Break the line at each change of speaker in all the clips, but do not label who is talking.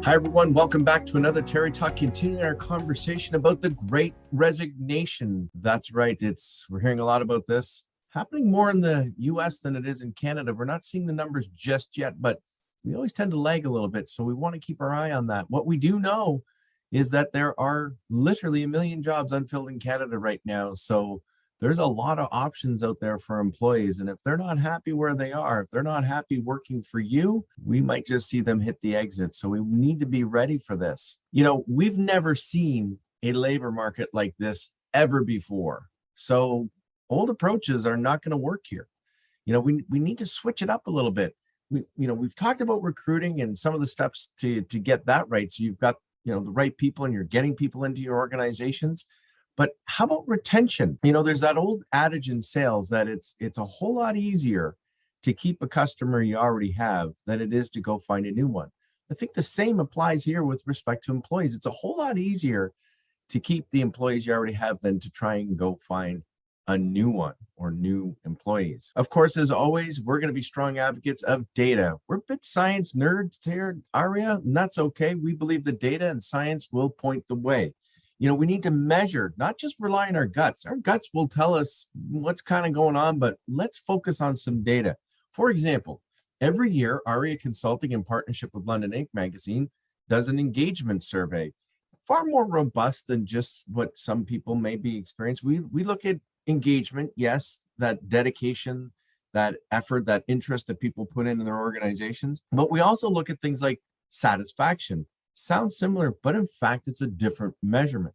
Hi, everyone. Welcome back to another Terry Talk, continuing our conversation about the Great Resignation. That's right. We're hearing a lot about this happening more in the US than it is in Canada. We're not seeing the numbers just yet, but we always tend to lag a little bit. So we want to keep our eye on that. What we do know is that there are literally 1 million jobs unfilled in Canada right now. So there's a lot of options out there for employees. And if they're not happy where they are, if they're not happy working for you, we might just see them hit the exit. So we need to be ready for this. We've never seen a labor market like this ever before. So old approaches are not going to work here. We need to switch it up a little bit. We've talked about recruiting and some of the steps to get that right. So you've got, the right people and you're getting people into your organizations. But how about retention? There's that old adage in sales that it's a whole lot easier to keep a customer you already have than it is to go find a new one. I think the same applies here with respect to employees. It's a whole lot easier to keep the employees you already have than to try and go find a new one or new employees. Of course, as always, we're going to be strong advocates of data. We're a bit science nerds here, Aria, and that's okay. We believe the data and science will point the way. We need to measure, not just rely on our guts. Our guts will tell us what's kind of going on, but let's focus on some data. For example, every year, ARIA Consulting, in partnership with London Inc. magazine, does an engagement survey, far more robust than just what some people may be experiencing. We look at engagement, yes, that dedication, that effort, that interest that people put in their organizations, but we also look at things like satisfaction. Sounds similar, but in fact, it's a different measurement.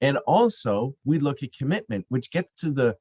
And also, we look at commitment, which gets to the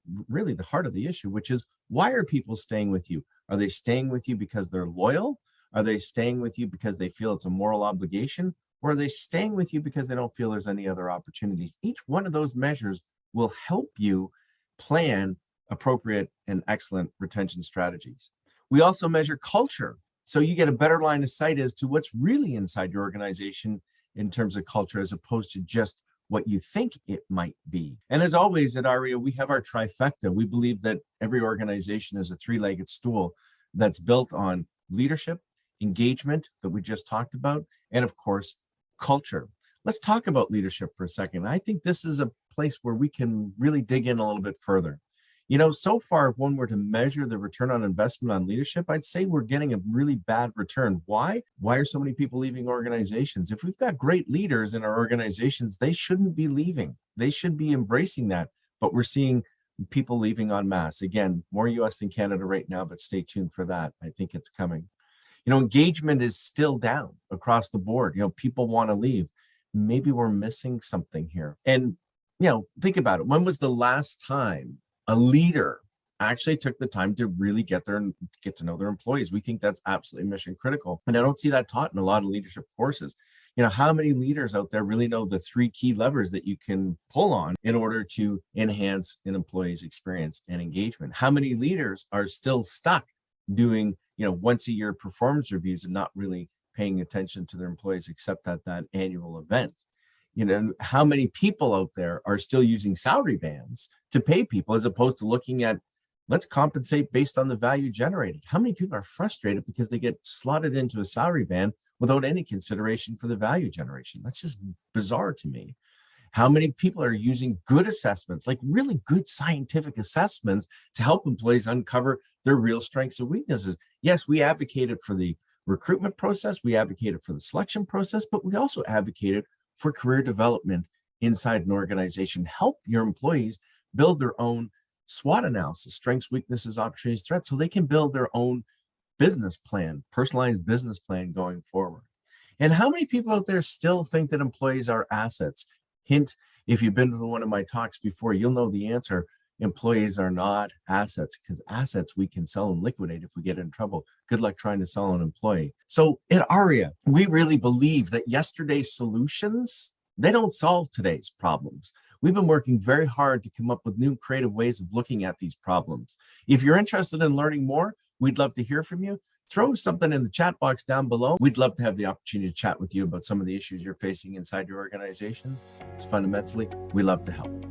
heart of the issue, which is, why are people staying with you? Are they staying with you because they're loyal? Are they staying with you because they feel it's a moral obligation? Or are they staying with you because they don't feel there's any other opportunities? Each one of those measures will help you plan appropriate and excellent retention strategies. We also measure culture. So you get a better line of sight as to what's really inside your organization in terms of culture, as opposed to just what you think it might be. And as always at ARIA, we have our trifecta. We believe that every organization is a three-legged stool that's built on leadership, engagement that we just talked about, and of course, culture. Let's talk about leadership for a second. I think this is a place where we can really dig in a little bit further. So far, if one were to measure the return on investment on leadership, I'd say we're getting a really bad return. Why? Why are so many people leaving organizations? If we've got great leaders in our organizations, they shouldn't be leaving. They should be embracing that. But we're seeing people leaving en masse. Again, more US than Canada right now, but stay tuned for that. I think it's coming. Engagement is still down across the board. People want to leave. Maybe we're missing something here. And, think about it. When was the last time a leader actually took the time to really get to know their employees? We think that's absolutely mission critical. And I don't see that taught in a lot of leadership courses. How many leaders out there really know the 3 key levers that you can pull on in order to enhance an employee's experience and engagement? How many leaders are still stuck doing, once a year performance reviews and not really paying attention to their employees except at that annual event? How many people out there are still using salary bands to pay people, as opposed to looking at, let's compensate based on the value generated? How many people are frustrated because they get slotted into a salary band without any consideration for the value generation? That's just bizarre to me. How many people are using good assessments, like really good scientific assessments, to help employees uncover their real strengths and weaknesses? Yes, we advocated for the recruitment process, we advocated for the selection process, but we also advocated for career development inside an organization. Help your employees build their own SWOT analysis, strengths, weaknesses, opportunities, threats, so they can build their own business plan, personalized business plan going forward. And how many people out there still think that employees are assets? Hint, if you've been to one of my talks before, you'll know the answer. Employees are not assets, because assets we can sell and liquidate if we get in trouble. Good luck trying to sell an employee. So at ARIA, we really believe that yesterday's solutions, they don't solve today's problems. We've been working very hard to come up with new creative ways of looking at these problems. If you're interested in learning more, we'd love to hear from you. Throw something in the chat box down below. We'd love to have the opportunity to chat with you about some of the issues you're facing inside your organization. It's fundamentally, we love to help.